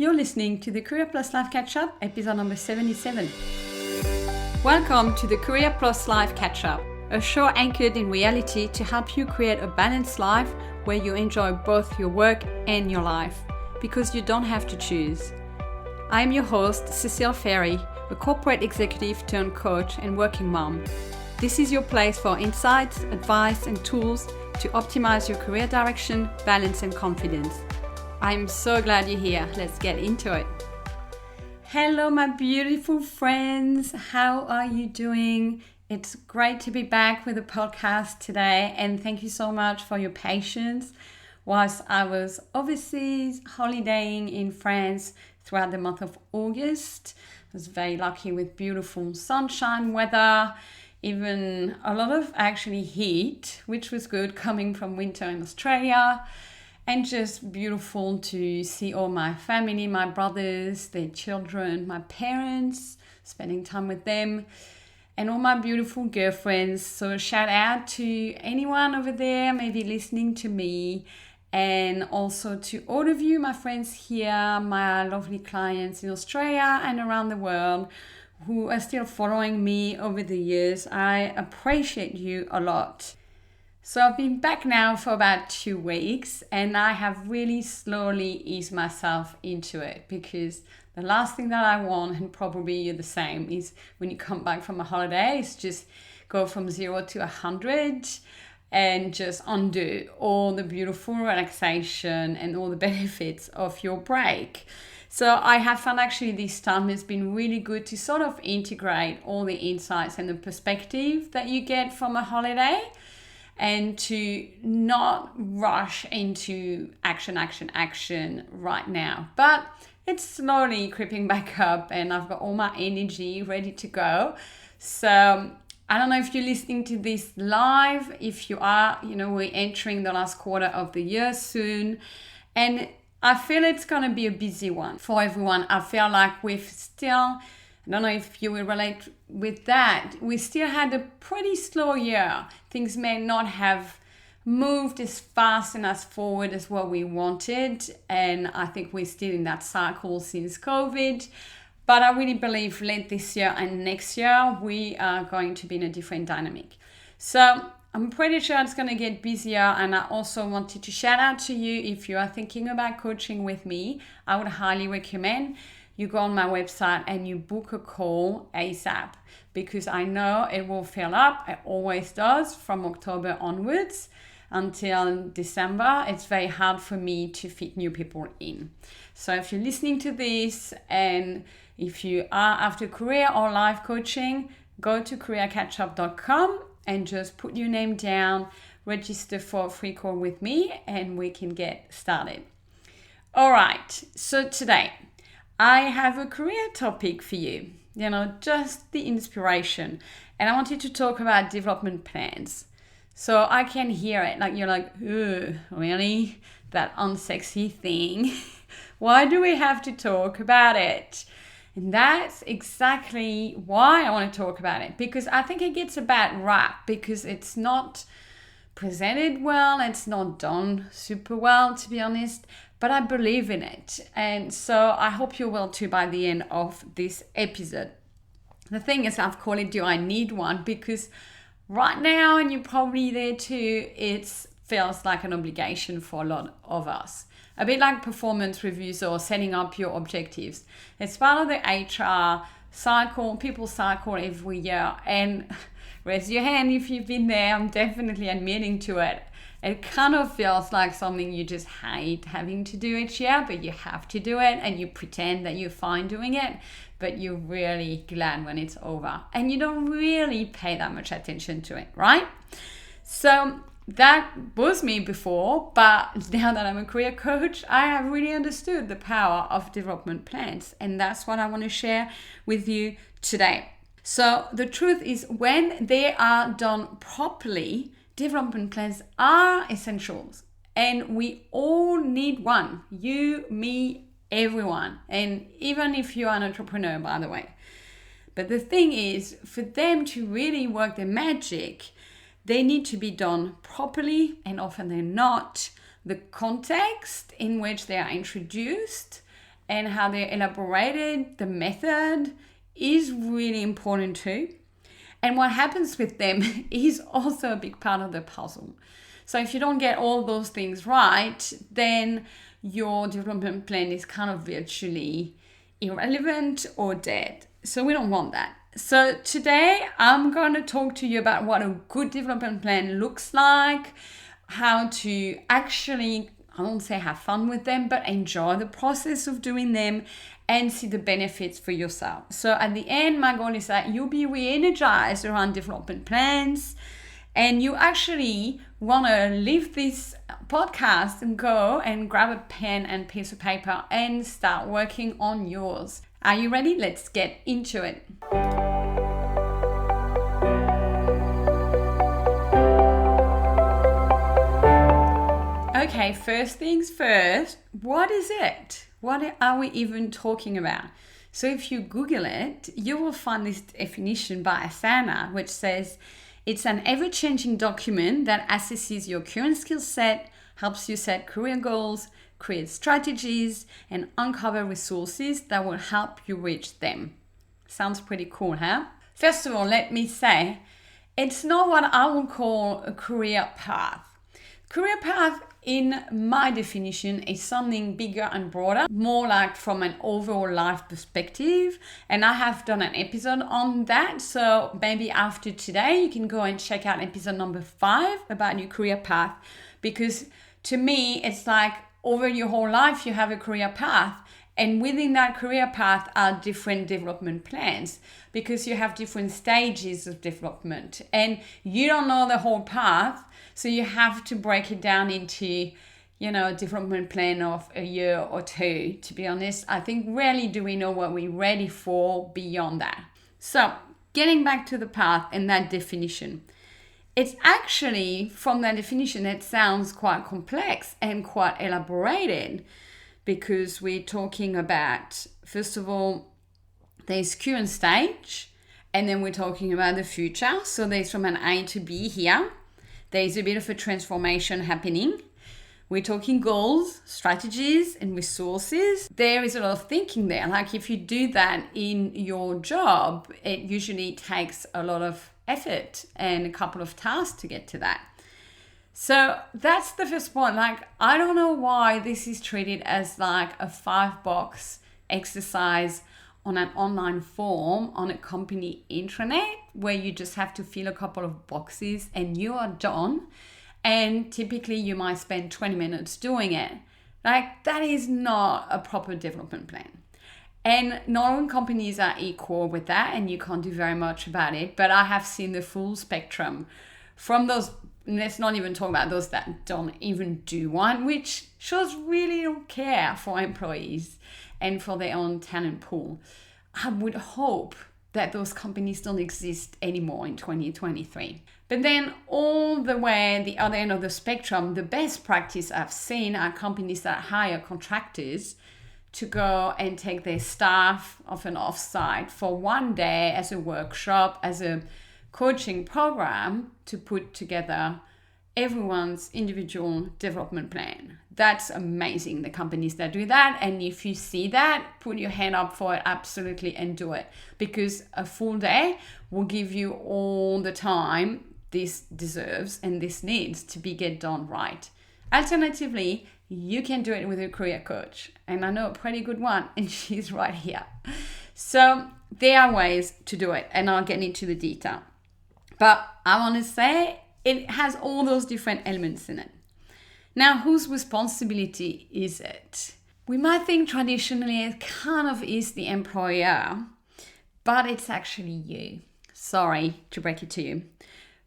You're listening to the Career Plus Life Catch-Up, episode number 77. Welcome to the Career Plus Life Catch-Up, a show anchored in reality to help you create a balanced life where you enjoy both your work and your life, because you don't have to choose. I am your host, Cecile Ferry, a corporate executive turned coach and working mom. This is your place for insights, advice, and tools to optimize your career direction, balance, and confidence. I'm so glad you're here. Let's get into it. Hello, my beautiful friends. How are you doing? It's great to be back with a podcast today, and thank you so much for your patience whilst I was overseas holidaying in France throughout the month of August. I was very lucky with beautiful sunshine weather, even a lot of actually heat, which was good coming from winter in Australia. And just beautiful to see all my family, my brothers, their children, my parents, spending time with them, and all my beautiful girlfriends. So shout out to anyone over there maybe listening to me, and also to all of you, my friends here, my lovely clients in Australia and around the world who are still following me over the years. I appreciate you a lot. So I've been back now for about 2 weeks, and I have really slowly eased myself into it, because the last thing that I want, and probably you're the same, is when you come back from a holiday, is just go from 0 to 100 and just undo all the beautiful relaxation and all the benefits of your break. So I have found actually this time it's been really good to sort of integrate all the insights and the perspective that you get from a holiday, and to not rush into action right now. But it's slowly creeping back up, and I've got all my energy ready to go. So I don't know if you're listening to this live. If you are, we're entering the last quarter of the year soon. And I feel it's going to be a busy one for everyone. I feel like we've still, I don't know if you will relate with that, we still had a pretty slow year. Things may not have moved as fast and as forward as what we wanted. And I think we're still in that cycle since COVID. But I really believe late this year and next year, we are going to be in a different dynamic. So I'm pretty sure it's going to get busier. And I also wanted to shout out to you, if you are thinking about coaching with me, I would highly recommend you go on my website and you book a call ASAP, because I know it will fill up. It always does from October onwards until December. It's very hard for me to fit new people in. So if you're listening to this, and if you are after career or life coaching, go to careercatchup.com and just put your name down, register for a free call with me, and we can get started. All right, so today I have a career topic for you, just the inspiration. And I wanted to talk about development plans. So I can hear it, like you're like, really? That unsexy thing? Why do we have to talk about it? And that's exactly why I want to talk about it, because I think it gets a bad rap because it's not presented well, it's not done super well, to be honest. But I believe in it. And so I hope you will too by the end of this episode. The thing is, I've called it Do I Need One? Because right now, and you're probably there too, it feels like an obligation for a lot of us. A bit like performance reviews or setting up your objectives. It's part of the HR cycle, people cycle every year. And raise your hand if you've been there. I'm definitely admitting to it. It kind of feels like something you just hate having to do each year, but you have to do it, and you pretend that you're fine doing it, but you're really glad when it's over. And you don't really pay that much attention to it, right? So that was me before, but now that I'm a career coach, I have really understood the power of development plans. And that's what I want to share with you today. So the truth is, when they are done properly, development plans are essentials, and we all need one. You, me, everyone, and even if you are an entrepreneur, by the way. But the thing is, for them to really work their magic, they need to be done properly, and often they're not. The context in which they are introduced and how they're elaborated, the method is really important too. And what happens with them is also a big part of the puzzle. So if you don't get all those things right, then your development plan is kind of virtually irrelevant or dead. So we don't want that. So today I'm going to talk to you about what a good development plan looks like, how to actually, I won't say have fun with them, but enjoy the process of doing them and see the benefits for yourself. So at the end, my goal is that you'll be re-energized around development plans and you actually want to leave this podcast and go and grab a pen and piece of paper and start working on yours. Are you ready? Let's get into it. Okay, first things first, what is it? What are we even talking about? So if you Google it, you will find this definition by Asana, which says it's an ever-changing document that assesses your current skill set, helps you set career goals, create strategies, and uncover resources that will help you reach them. Sounds pretty cool, huh? First of all, let me say, it's not what I would call a career path. Career path, in my definition, is something bigger and broader, more like from an overall life perspective. And I have done an episode on that. So maybe after today, you can go and check out episode number 5 about your career path. Because to me, it's like over your whole life, you have a career path. And within that career path are different development plans because you have different stages of development and you don't know the whole path. So you have to break it down into, a development plan of a year or two. To be honest, I think rarely do we know what we're ready for beyond that. So getting back to the path and that definition, it's actually from that definition, it sounds quite complex and quite elaborated. Because we're talking about, first of all, there's current stage, and then we're talking about the future. So there's from an A to B here. There's a bit of a transformation happening. We're talking goals, strategies, and resources. There is a lot of thinking there. Like if you do that in your job, it usually takes a lot of effort and a couple of tasks to get to that. So that's the first point. Like, I don't know why this is treated as like a 5-box exercise on an online form on a company intranet where you just have to fill a couple of boxes and you are done. And typically you might spend 20 minutes doing it. Like, that is not a proper development plan. And not all companies are equal with that and you can't do very much about it. But I have seen the full spectrum from those. Let's not even talk about those that don't even do one, which shows really don't care for employees and for their own talent pool. I would hope that those companies don't exist anymore in 2023. But then all the way the other end of the spectrum, the best practice I've seen are companies that hire contractors to go and take their staff off an offsite for one day as a workshop, as a coaching program to put together everyone's individual development plan. That's amazing, the companies that do that. And if you see that, put your hand up for it, absolutely, and do it. Because a full day will give you all the time this deserves and this needs to be get done right. Alternatively, you can do it with a career coach. And I know a pretty good one, and she's right here. So there are ways to do it, and I'll get into the detail. But I want to say it has all those different elements in it. Now, whose responsibility is it? We might think traditionally it kind of is the employer, but it's actually you. Sorry to break it to you.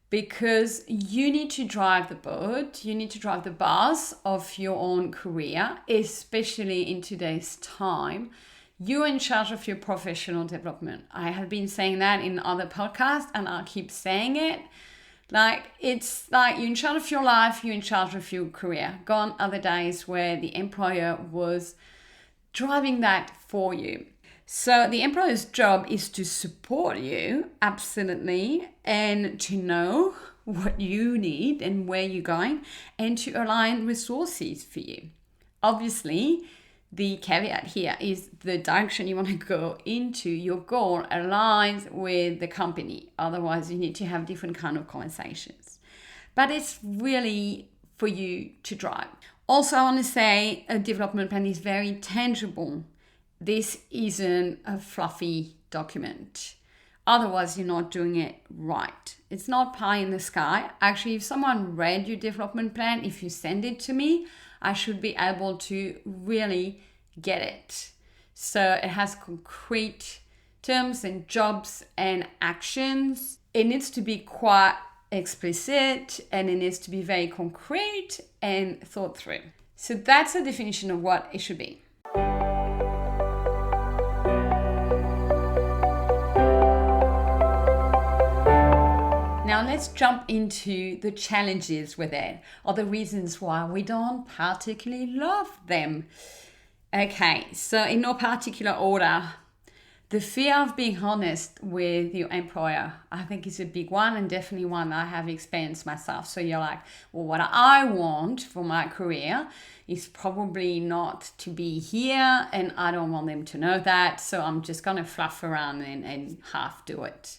Because you need to drive the boat, you need to drive the bus of your own career, especially in today's time. You're in charge of your professional development. I have been saying that in other podcasts and I'll keep saying it. Like, it's like you're in charge of your life, you're in charge of your career. Gone are the days where the employer was driving that for you. So the employer's job is to support you, absolutely, and to know what you need and where you're going and to align resources for you. Obviously, the caveat here is the direction you want to go into, your goal aligns with the company. Otherwise, you need to have different kind of conversations. But it's really for you to drive. Also, I want to say a development plan is very tangible. This isn't a fluffy document. Otherwise, you're not doing it right. It's not pie in the sky. Actually, if someone read your development plan, if you send it to me, I should be able to really get it. So it has concrete terms and jobs and actions. It needs to be quite explicit and it needs to be very concrete and thought through. So that's a definition of what it should be. Now let's jump into the challenges with it, or the reasons why we don't particularly love them. Okay, so in no particular order, the fear of being honest with your employer, I think is a big one, and definitely one that I have experienced myself. So you're like, well, what I want for my career is probably not to be here, and I don't want them to know that, so I'm just going to fluff around and half do it.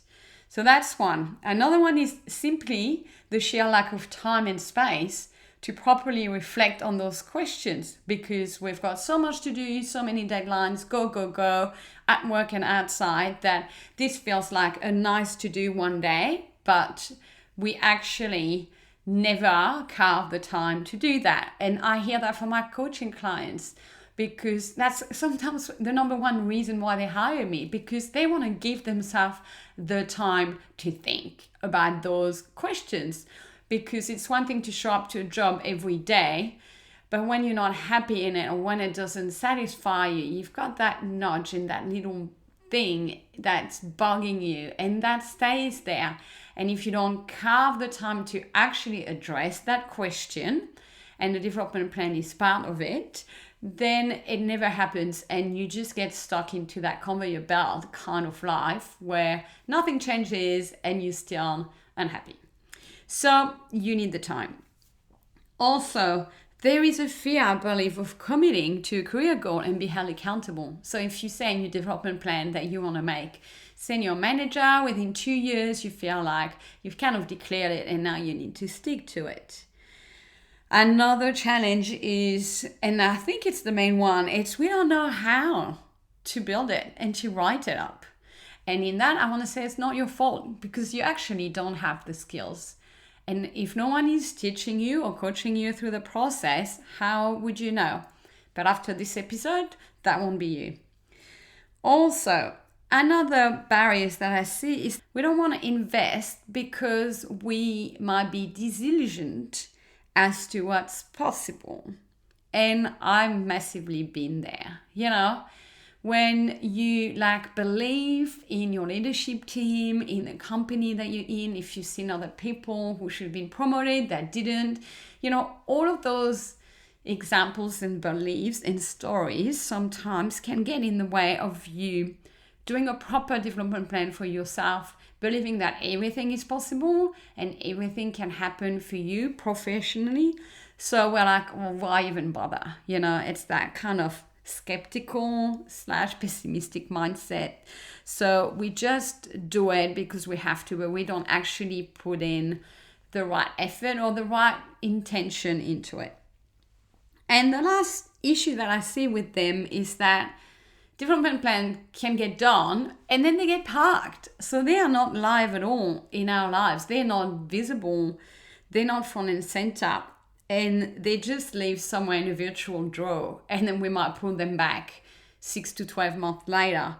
So that's one. Another one is simply the sheer lack of time and space to properly reflect on those questions, because we've got so much to do, so many deadlines, go, at work and outside, that this feels like a nice to do one day, but we actually never carve the time to do that. And I hear that from my coaching clients, because that's sometimes the number one reason why they hire me, because they want to give themselves the time to think about those questions. Because it's one thing to show up to a job every day, but when you're not happy in it or when it doesn't satisfy you, you've got that nudge and that little thing that's bugging you, and that stays there. And if you don't carve the time to actually address that question, and the development plan is part of it, then it never happens, and you just get stuck into that conveyor belt kind of life where nothing changes and you're still unhappy. So you need the time. Also, there is a fear, I believe, of committing to a career goal and be held accountable. So if you say in your development plan that you want to make senior manager within 2 years, you feel like you've kind of declared it and now you need to stick to it. Another challenge is, and I think it's the main one, it's we don't know how to build it and to write it up. And in that, I want to say it's not your fault, because you actually don't have the skills. And if no one is teaching you or coaching you through the process, how would you know? But after this episode, that won't be you. Also, another barrier that I see is we don't want to invest because we might be disillusioned as to what's possible. And I've massively been there, when you believe in your leadership team, in the company that you're in, if you've seen other people who should have been promoted that didn't, all of those examples and beliefs and stories sometimes can get in the way of you doing a proper development plan for yourself, believing that everything is possible and everything can happen for you professionally. So we're like, well, why even bother? It's that kind of skeptical/pessimistic mindset. So we just do it because we have to, but we don't actually put in the right effort or the right intention into it. And the last issue that I see with them is that development plan can get done and then they get parked. So they are not live at all in our lives. They're not visible. They're not front and center. And they just live somewhere in a virtual drawer, and then we might pull them back 6 to 12 months later.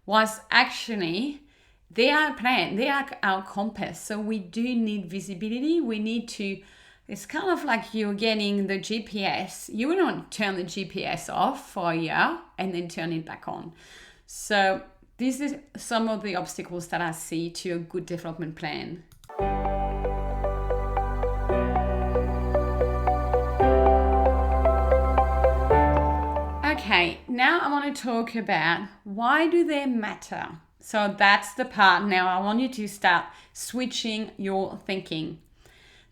Whilst actually, they are a plan, they are our compass. So we do need visibility. We need to, it's kind of like you're getting the GPS. You will not turn the GPS off for a year and then turn it back on. So this is some of the obstacles that I see to a good development plan. Okay, now I want to talk about why do they matter? So that's the part now I want you to start switching your thinking.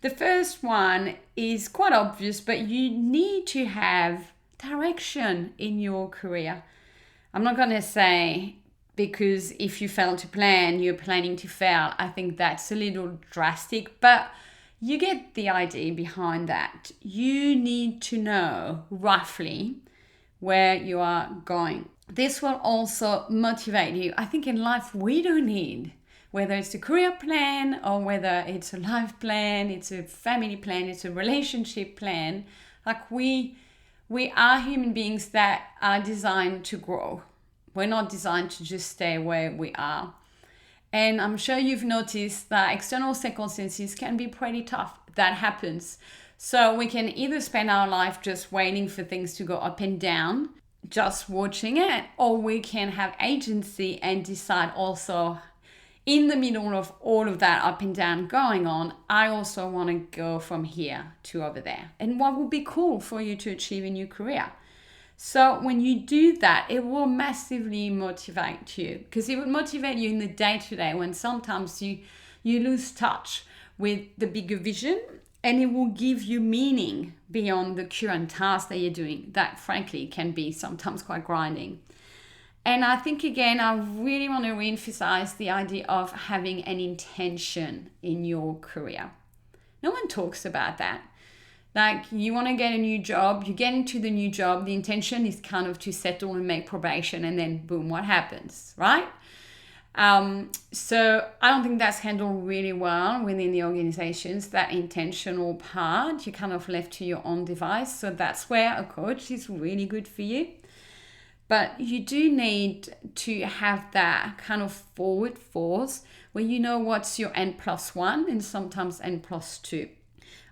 The first one is quite obvious, but you need to have direction in your career. I'm not going to say because if you fail to plan, you're planning to fail. I think that's a little drastic, but you get the idea behind that. You need to know roughly where you are going. This will also motivate you. I think in life we don't need, whether it's a career plan or whether it's a life plan, it's a family plan, it's a relationship plan. Like we are human beings that are designed to grow. We're not designed to just stay where we are. And I'm sure you've noticed that external circumstances can be pretty tough. That happens. So we can either spend our life just waiting for things to go up and down, just watching it, or we can have agency and decide also in the middle of all of that up and down going on, I also want to go from here to over there. And what would be cool for you to achieve in your career? So when you do that, it will massively motivate you, because it will motivate you in the day-to-day when sometimes you lose touch with the bigger vision, and it will give you meaning beyond the current task that you're doing that frankly can be sometimes quite grinding. And I think, again, I really want to reemphasize the idea of having an intention in your career. No one talks about that. Like, you want to get a new job, you get into the new job, the intention is kind of to settle and make probation, and then boom, what happens, right? So I don't think that's handled really well within the organizations, that intentional part. You're kind of left to your own device. So that's where a coach is really good for you. But you do need to have that kind of forward force where you know what's your N+1 and sometimes N+2.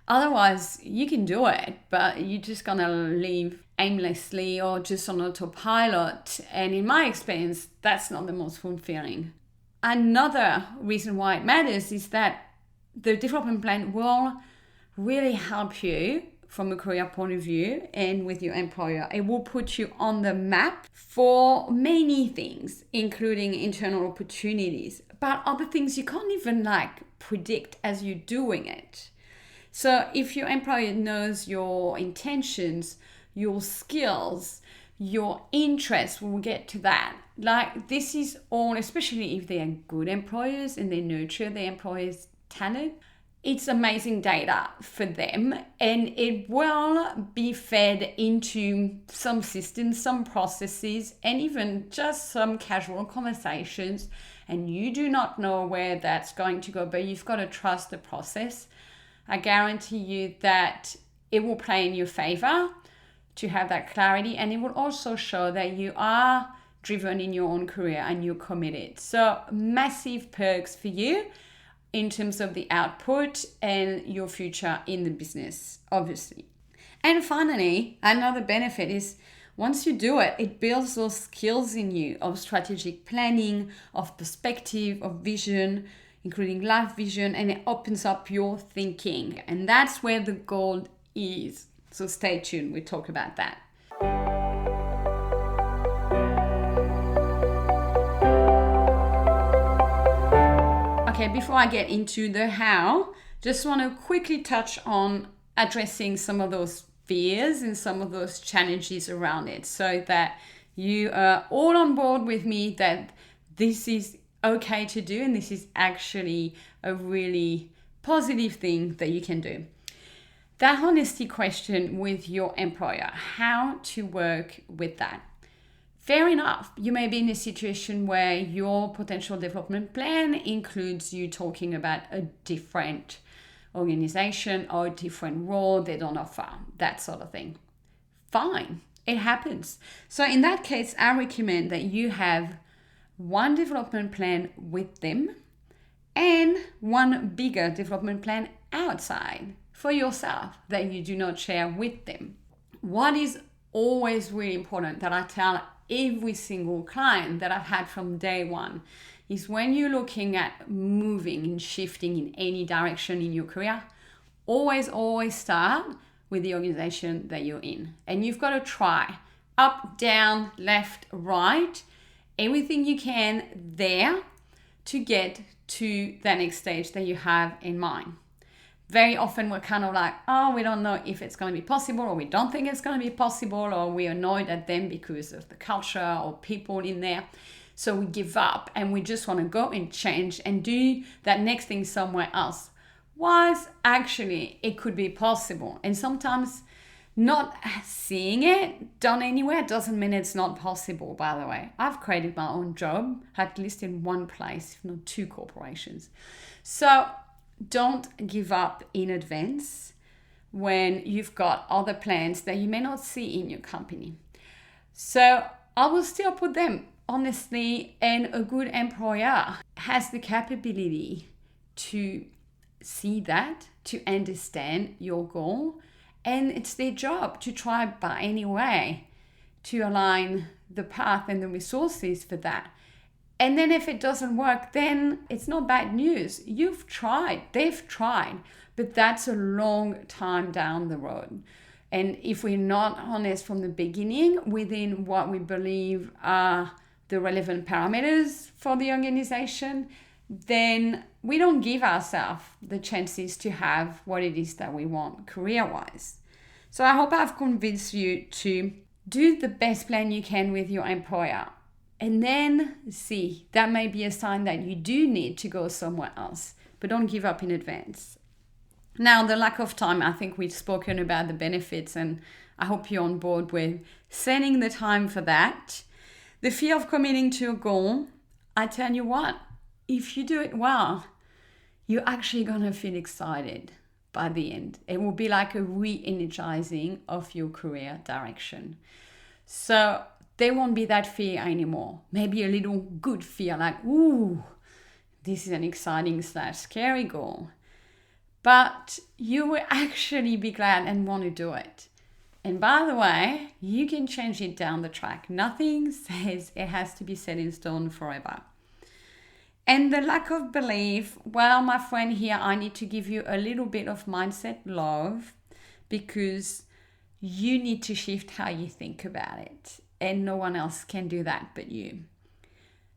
Otherwise, you can do it, but you're just going to live aimlessly or just on autopilot. And in my experience, that's not the most fulfilling. Another reason why it matters is that the development plan will really help you from a career point of view and with your employer. It will put you on the map for many things, including internal opportunities, but other things you can't even predict as you're doing it. So if your employer knows your intentions, your skills, your interests, we'll get to that. This is all, especially if they are good employers and they nurture their employers' talent, it's amazing data for them, and it will be fed into some systems, some processes, and even just some casual conversations. And you do not know where that's going to go, but you've got to trust the process. I guarantee you that it will play in your favor to have that clarity, and it will also show that you are driven in your own career and you're committed. So massive perks for you in terms of the output and your future in the business, obviously. And finally, another benefit is once you do it, it builds those skills in you of strategic planning, of perspective, of vision, including life vision, and it opens up your thinking. And that's where the gold is. So stay tuned, we'll talk about that. Okay, before I get into the how, just want to quickly touch on addressing some of those fears and some of those challenges around it so that you are all on board with me that this is okay to do and this is actually a really positive thing that you can do. That honesty question with your employer, how to work with that. Fair enough, you may be in a situation where your potential development plan includes you talking about a different organization or a different role they don't offer, that sort of thing. Fine, it happens. So in that case, I recommend that you have one development plan with them and one bigger development plan outside for yourself that you do not share with them. What is always really important that I tell every single client that I've had from day one is when you're looking at moving and shifting in any direction in your career, always start with the organization that you're in. And you've got to try up, down, left, right, everything you can there to get to the next stage that you have in mind. very often we're kind of like, oh, we don't know if it's going to be possible, or we don't think it's going to be possible, or we're annoyed at them because of the culture or people in there. So we give up and we just want to go and change and do that next thing somewhere else. Whilst actually it could be possible. And sometimes not seeing it done anywhere doesn't mean it's not possible, by the way. I've created my own job, at least in one place, if not two corporations. So don't give up in advance when you've got other plans that you may not see in your company. So I will still put them, honestly, and a good employer has the capability to see that, to understand your goal, and it's their job to try by any way to align the path and the resources for that. And then if it doesn't work, then it's not bad news. You've tried, they've tried, but that's a long time down the road. And if we're not honest from the beginning within what we believe are the relevant parameters for the organization, then we don't give ourselves the chances to have what it is that we want career-wise. So I hope I've convinced you to do the best plan you can with your employer. And then see, that may be a sign that you do need to go somewhere else, but don't give up in advance. Now, the lack of time, I think we've spoken about the benefits, and I hope you're on board with setting the time for that. The fear of committing to a goal, I tell you what, if you do it well, you're actually going to feel excited by the end. It will be like a re-energizing of your career direction. So there won't be that fear anymore. Maybe a little good fear like, ooh, this is an exciting / scary goal. But you will actually be glad and want to do it. And by the way, you can change it down the track. Nothing says it has to be set in stone forever. And the lack of belief, well, my friend, here I need to give you a little bit of mindset love, because you need to shift how you think about it. And no one else can do that but you.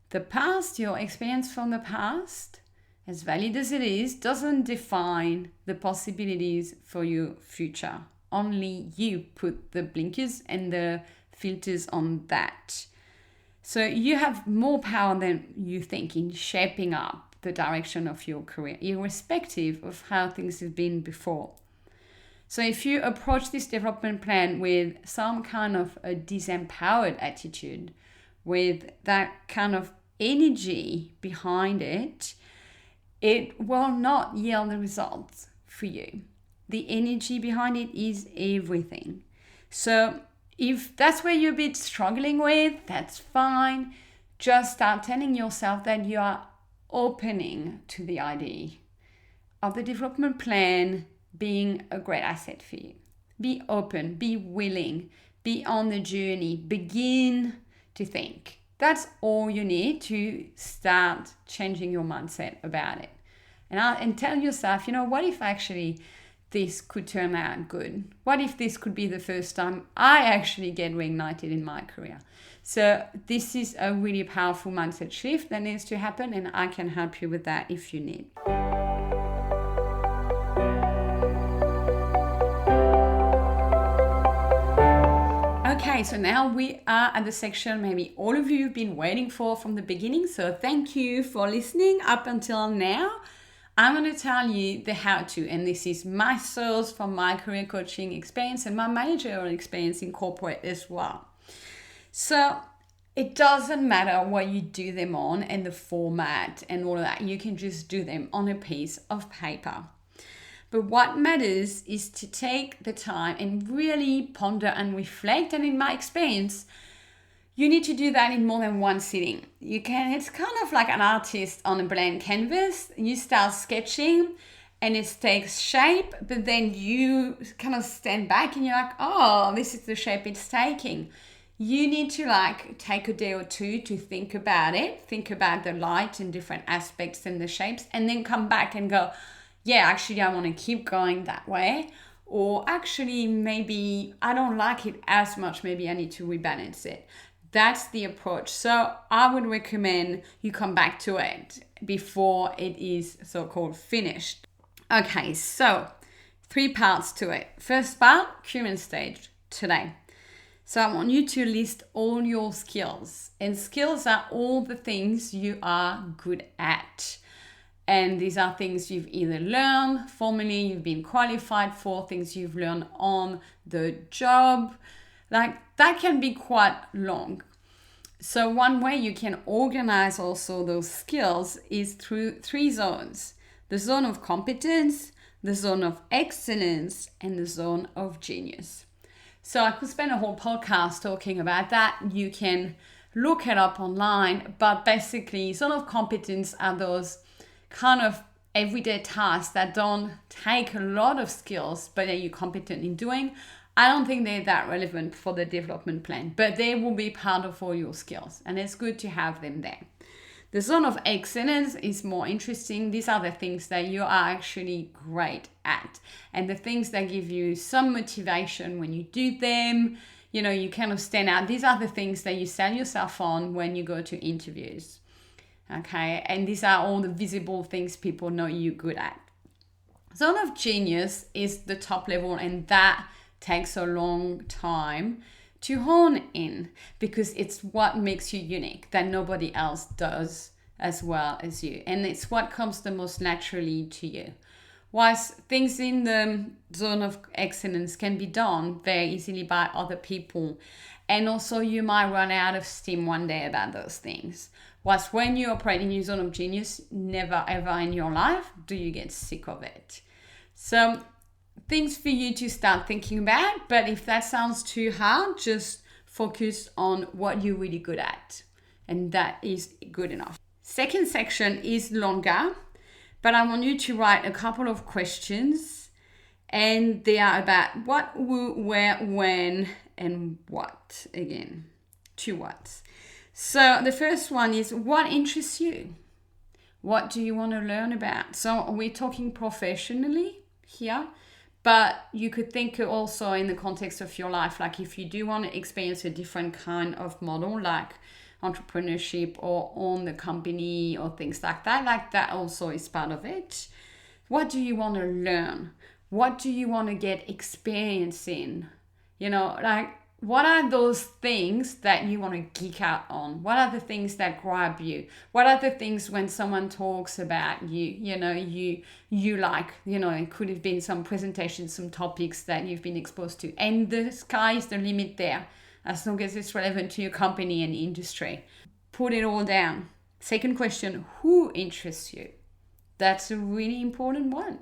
The past, your experience from the past, as valid as it is, doesn't define the possibilities for your future. Only you put the blinkers and the filters on that. So you have more power than you think in shaping up the direction of your career, irrespective of how things have been before. So if you approach this development plan with some kind of a disempowered attitude, with that kind of energy behind it, it will not yield the results for you. The energy behind it is everything. So if that's where you're a bit struggling with, that's fine. Just start telling yourself that you are opening to the idea of the development plan being a great asset for you. Be open, be willing, be on the journey, begin to think. That's all you need to start changing your mindset about it. And tell yourself, what if actually this could turn out good? What if this could be the first time I actually get reignited in my career? So this is a really powerful mindset shift that needs to happen, and I can help you with that if you need. Okay, so now we are at the section maybe all of you have been waiting for from the beginning. So thank you for listening up until now. I'm going to tell you the how-to, and this is my source from my career coaching experience and my managerial experience in corporate as well. So it doesn't matter what you do them on and the format and all of that. You can just do them on a piece of paper. But what matters is to take the time and really ponder and reflect. And in my experience, you need to do that in more than one sitting. It's kind of like an artist on a blank canvas. You start sketching and it takes shape, but then you kind of stand back and you're like, oh, this is the shape it's taking. You need to take a day or two to think about it, think about the light and different aspects and the shapes, and then come back and go, yeah, actually, I want to keep going that way. Or actually, maybe I don't like it as much. Maybe I need to rebalance it. That's the approach. So I would recommend you come back to it before it is so-called finished. Okay, so 3 parts to it. First part, current stage today. So I want you to list all your skills. And skills are all the things you are good at. And these are things you've either learned formally, you've been qualified for, things you've learned on the job. Like that can be quite long. So one way you can organize also those skills is through 3 zones. The zone of competence, the zone of excellence, and the zone of genius. So I could spend a whole podcast talking about that. You can look it up online, but basically zone of competence are those kind of everyday tasks that don't take a lot of skills, but that you're competent in doing. I don't think they're that relevant for the development plan, but they will be part of all your skills, and it's good to have them there. The zone of excellence is more interesting. These are the things that you are actually great at, and the things that give you some motivation when you do them. You know, you kind of stand out. These are the things that you sell yourself on when you go to interviews. Okay, and these are all the visible things people know you're good at. Zone of genius is the top level, and that takes a long time to hone in because it's what makes you unique that nobody else does as well as you, and it's what comes the most naturally to you. Whilst things in the zone of excellence can be done very easily by other people, and also you might run out of steam one day about those things. Whilst when you operate in your zone of genius, never ever in your life do you get sick of it. So things for you to start thinking about, but if that sounds too hard, just focus on what you're really good at, and that is good enough. Second section is longer, but I want you to write a couple of questions, and they are about what, who, where, when, and what. Again, 2 whats. So the first one is, what interests you? What do you want to learn about? So we're talking professionally here, but you could think also in the context of your life, like if you do want to experience a different kind of model, like entrepreneurship or own the company or things like that also is part of it. What do you want to learn? What do you want to get experience in? You know, like what are those things that you want to geek out on? What are the things that grab you? What are the things when someone talks about you, you like, it could have been some presentations, some topics that you've been exposed to. And the sky is the limit there, as long as it's relevant to your company and industry. Put it all down. Second question, who interests you? That's a really important one.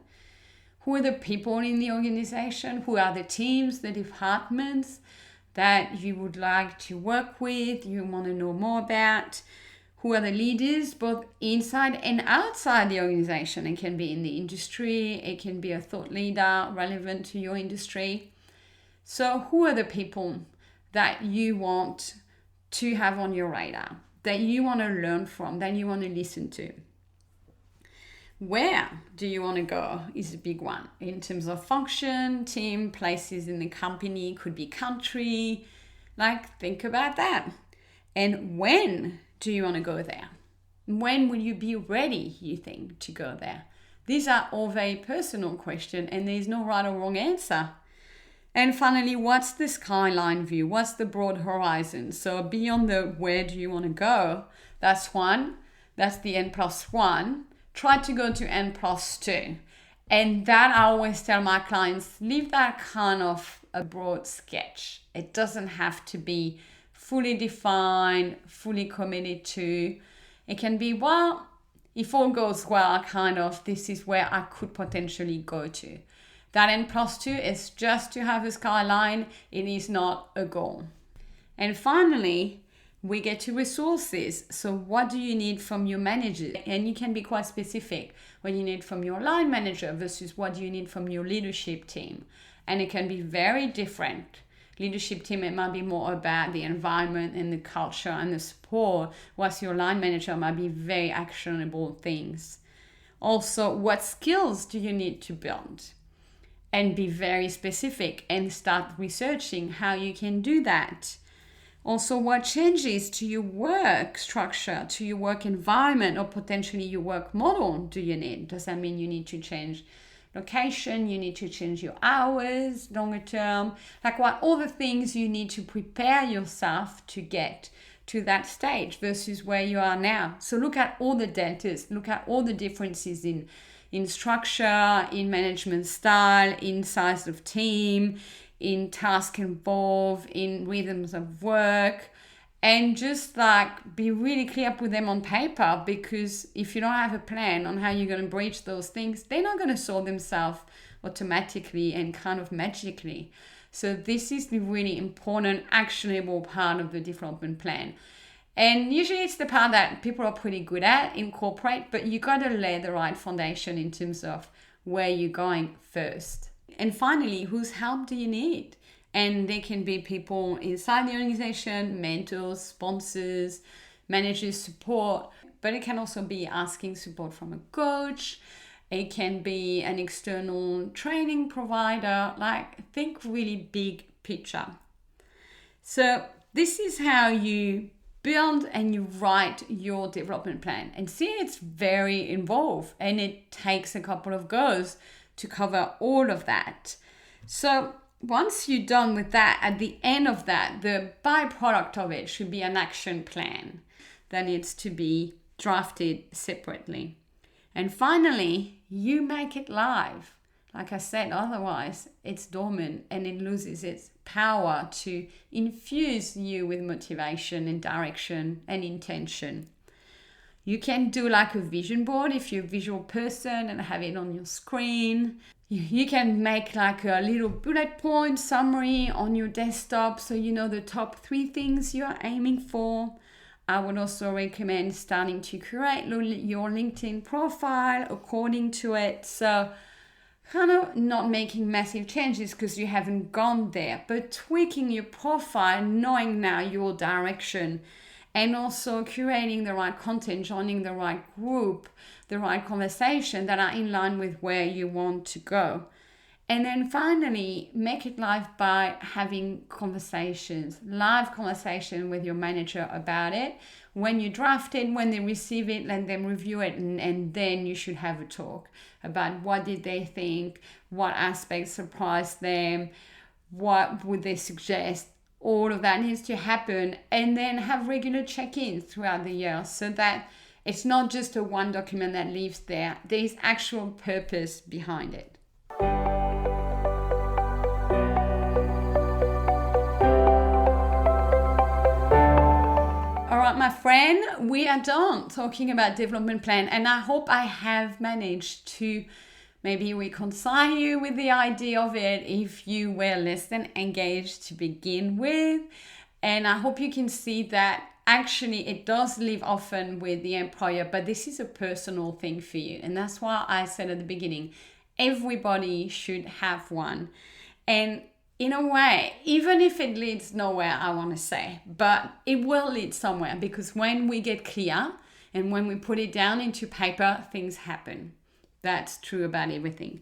Who are the people in the organization? Who are the teams, the departments that you would like to work with, you want to know more about? Who are the leaders, both inside and outside the organization? It can be in the industry, it can be a thought leader relevant to your industry. So who are the people that you want to have on your radar, that you want to learn from, that you want to listen to? Where do you want to go is a big one in terms of function, team, places in the company, could be country. Like, think about that. And when do you want to go there? When will you be ready, you think, to go there? These are all very personal questions, and there's no right or wrong answer. And finally, what's the skyline view? What's the broad horizon? So beyond the where do you want to go, that's one. That's the N+1. Try to go to N+2. And that I always tell my clients, leave that kind of a broad sketch. It doesn't have to be fully defined, fully committed to. It can be, well, if all goes well, kind of, this is where I could potentially go to. That N+2 is just to have a skyline. It is not a goal. And finally, we get to resources. So what do you need from your manager? And you can be quite specific. What you need from your line manager versus what do you need from your leadership team. And it can be very different. Leadership team, it might be more about the environment and the culture and the support, whilst your line manager might be very actionable things. Also, what skills do you need to build? And be very specific and start researching how you can do that. Also, what changes to your work structure, to your work environment, or potentially your work model do you need? Does that mean you need to change location, you need to change your hours longer term, like what all the things you need to prepare yourself to get to that stage versus where you are now. So look at all the deltas, look at all the differences in structure, in management style, in size of team, in task involved, in rhythms of work, and just like be really clear with them on paper, because if you don't have a plan on how you're going to breach those things, they're not going to solve themselves automatically and kind of magically. So this is the really important, actionable part of the development plan. And usually it's the part that people are pretty good at in corporate, but you got to lay the right foundation in terms of where you're going first. And finally, whose help do you need? And they can be people inside the organization, mentors, sponsors, managers, support, but it can also be asking support from a coach. It can be an external training provider. Like, think really big picture. So this is how you build and you write your development plan. And see, it's very involved and it takes a couple of goes to cover all of that. So once you're done with that, at the end of that, the byproduct of it should be an action plan that needs to be drafted separately. And finally, you make it live. Like I said, otherwise it's dormant and it loses its power to infuse you with motivation and direction and intention. You can do like a vision board if you're a visual person and have it on your screen. You can make like a little bullet point summary on your desktop so you know the top 3 things you're aiming for. I would also recommend starting to create your LinkedIn profile according to it. So kind of not making massive changes because you haven't gone there, but tweaking your profile, knowing now your direction, and also curating the right content, joining the right group, the right conversation that are in line with where you want to go. And then finally, make it live by having live conversation with your manager about it. When you draft it, when they receive it, let them review it, and then you should have a talk about what did they think, what aspects surprised them, what would they suggest. All of that needs to happen, and then have regular check-ins throughout the year so that it's not just a one document that lives there. There's actual purpose behind it. All right, my friend, we are done talking about development plan, and I hope I have managed to maybe reconcile you with the idea of it if you were less than engaged to begin with. And I hope you can see that actually it does live often with the employer, but this is a personal thing for you. And that's why I said at the beginning, everybody should have one. And in a way, even if it leads nowhere, I want to say, but it will lead somewhere, because when we get clear and when we put it down into paper, things happen. That's true about everything.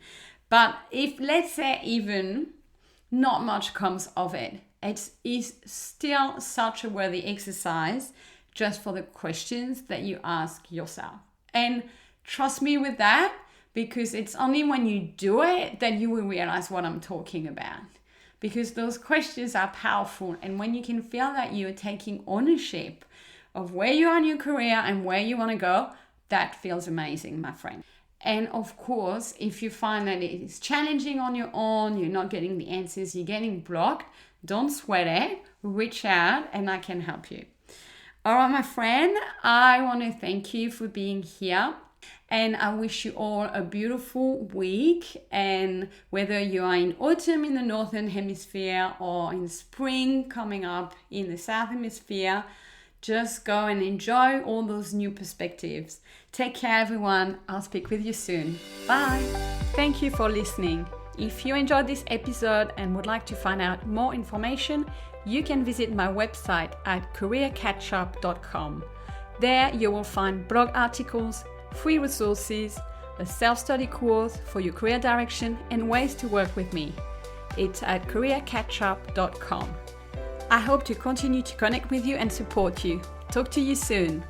But if, let's say, even not much comes of it, it is still such a worthy exercise just for the questions that you ask yourself. And trust me with that, because it's only when you do it that you will realize what I'm talking about. Because those questions are powerful. And when you can feel that you're taking ownership of where you are in your career and where you want to go, that feels amazing, my friend. And of course, if you find that it is challenging on your own, you're not getting the answers, you're getting blocked, don't sweat it, reach out and I can help you. All right, my friend, I want to thank you for being here. And I wish you all a beautiful week. And whether you are in autumn in the Northern Hemisphere or in spring coming up in the South Hemisphere, just go and enjoy all those new perspectives. Take care, everyone. I'll speak with you soon. Bye. Thank you for listening. If you enjoyed this episode and would like to find out more information, you can visit my website at careercatchup.com. There you will find blog articles, free resources, a self-study course for your career direction, and ways to work with me. It's at careercatchup.com. I hope to continue to connect with you and support you. Talk to you soon.